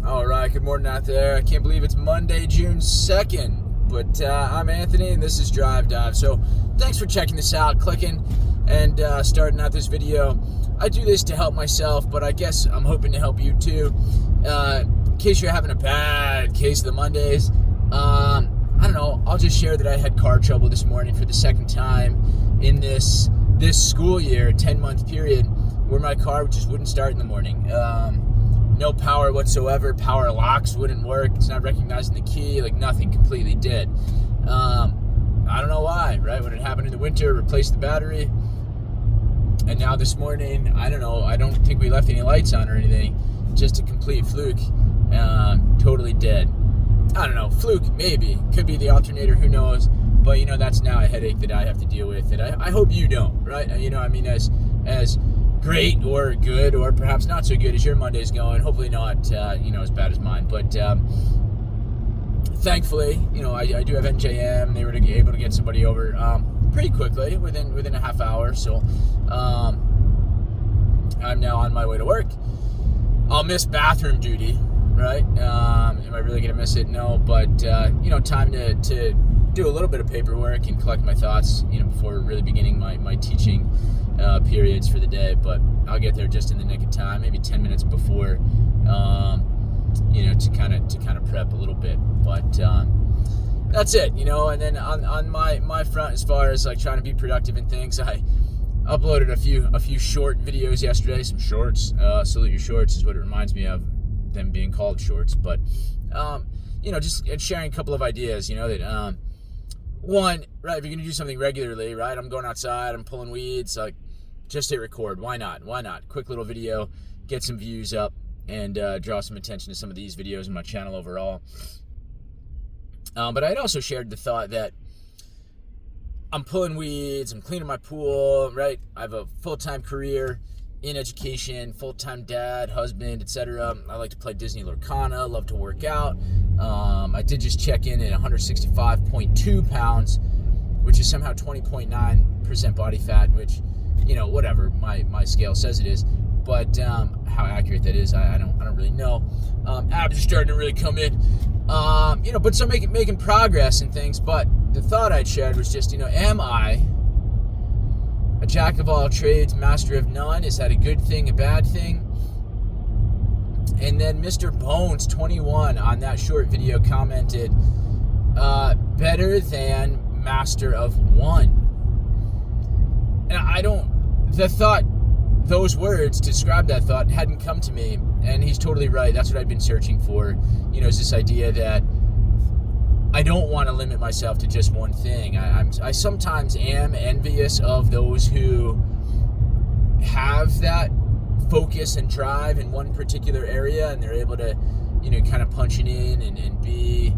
All right, good morning out there. I can't believe it's Monday, June 2nd, but I'm Anthony, and this is Drive Dive. So thanks for checking this out, clicking, and starting out this video. I do this to help myself, but I guess I'm hoping to help you too. In case you're having a bad case of the Mondays, I don't know, I'll just share that I had car trouble this morning for the second time in this school year, 10-month period, where my car just wouldn't start in the morning. No power whatsoever. Power locks wouldn't work. It's not recognizing the key. Like nothing completely did. I don't know why, right? When it happened in the winter, replaced the battery. And now this morning, I don't know. I don't think we left any lights on or anything. Just a complete fluke. Totally dead. I don't know. Fluke, maybe. Could be the alternator. Who knows? But, that's now a headache that I have to deal with. And I hope you don't, right? As great or good or perhaps not so good as your Monday's going. Hopefully not, as bad as mine. But thankfully, I do have NJM. They were able to get somebody over pretty quickly, within a half hour. So I'm now on my way to work. I'll miss bathroom duty, right? Am I really going to miss it? No. But, time to do a little bit of paperwork and collect my thoughts, before really beginning my teaching periods for the day. But I'll get there just in the nick of time, maybe 10 minutes before, to kind of prep a little bit. But that's it, and then on my front, as far as like trying to be productive and things, I uploaded a few short videos yesterday, some shorts. Salute your shorts is what it reminds me of, them being called shorts. But just sharing a couple of ideas, that one, right, if you're going to do something regularly, right, I'm going outside, I'm pulling weeds, like, just hit record. Why not? Quick little video, get some views up, and draw some attention to some of these videos in my channel overall. But I'd also shared the thought that I'm pulling weeds, I'm cleaning my pool, right? I have a full-time career in education, full-time dad, husband, etc. I like to play Disney Lorcana, love to work out. I did just check in at 165.2 pounds, which is somehow 20.9% body fat, which, whatever my scale says it is. But how accurate that is, I don't really know. Abs are starting to really come in. But so making progress and things. But the thought I'd shared was just, am I a jack of all trades, master of none? Is that a good thing, a bad thing? And then Mr. Bones 21 on that short video commented, better than master of one. And those words to describe that thought hadn't come to me, and he's totally right. That's what I've been searching for, is this idea that I don't want to limit myself to just one thing. I sometimes am envious of those who have that focus and drive in one particular area, and they're able to, kind of punch it in and be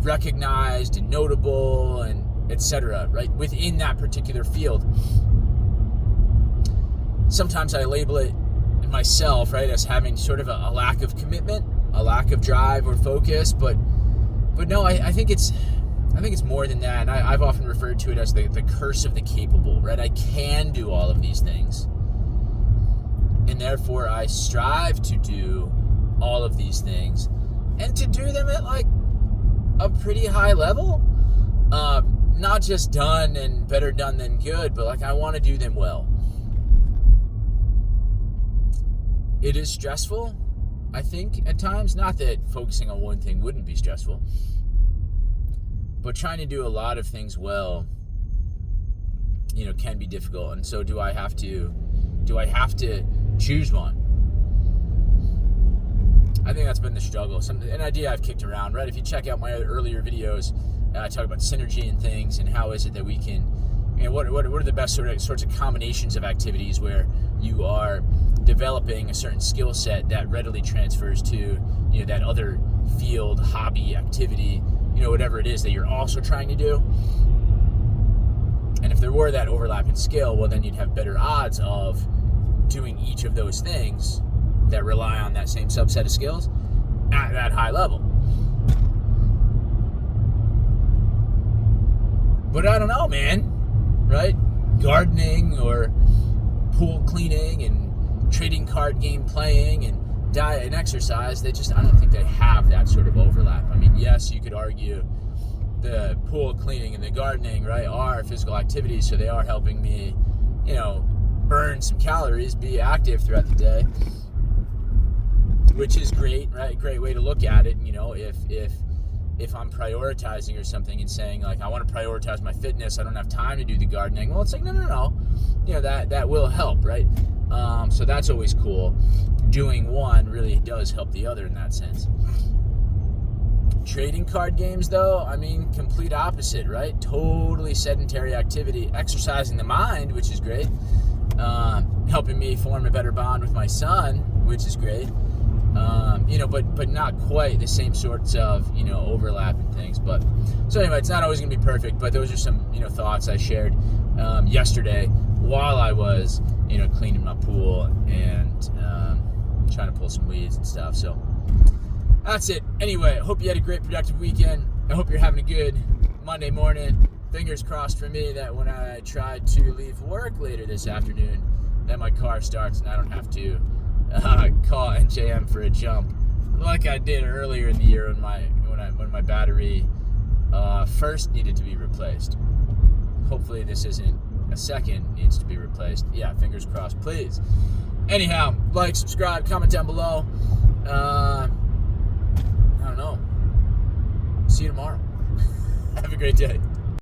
recognized and notable and etc., right, within that particular field. Sometimes I label it myself, right, as having sort of a lack of commitment, a lack of drive or focus, but no, I think it's more than that. And I've often referred to it as the curse of the capable, right? I can do all of these things, and therefore I strive to do all of these things, and to do them at like a pretty high level. Not just done and better done than good, but like I want to do them well. It is stressful, I think, at times. Not that focusing on one thing wouldn't be stressful, but trying to do a lot of things well, can be difficult. And so do I have to choose one? I think that's been the struggle. An idea I've kicked around, right? If you check out my earlier videos, I talk about synergy and things, and how is it that we can, what are the best sorts of combinations of activities where you are developing a certain skill set that readily transfers to, that other field, hobby, activity, whatever it is that you're also trying to do. And if there were that overlap in skill, well, then you'd have better odds of doing each of those things that rely on that same subset of skills at that high level. But I don't know, man, right? Gardening or pool cleaning and trading card game playing and diet and exercise, I don't think they have that sort of overlap. I mean, yes, you could argue the pool cleaning and the gardening, right, are physical activities, so they are helping me, burn some calories, be active throughout the day, which is great, right? Great way to look at it. If I'm prioritizing or something and saying, like, I want to prioritize my fitness, I don't have time to do the gardening. Well, it's like, no. That will help, right? So that's always cool. Doing one really does help the other in that sense. Trading card games, though, I mean, complete opposite, right? Totally sedentary activity, exercising the mind, which is great. Helping me form a better bond with my son, which is great. But not quite the same sorts of, overlapping things. But so anyway, it's not always going to be perfect, but those are some, thoughts I shared yesterday while I was, cleaning my pool and trying to pull some weeds and stuff. So that's it. Anyway, I hope you had a great, productive weekend. I hope you're having a good Monday morning. Fingers crossed for me that when I try to leave work later this afternoon, that my car starts and I don't have to call NJM for a jump like I did earlier in the year when my battery first needed to be replaced. Hopefully this isn't a second needs to be replaced. Yeah, fingers crossed, please. Anyhow, like, subscribe, comment down below. I don't know. See you tomorrow. Have a great day.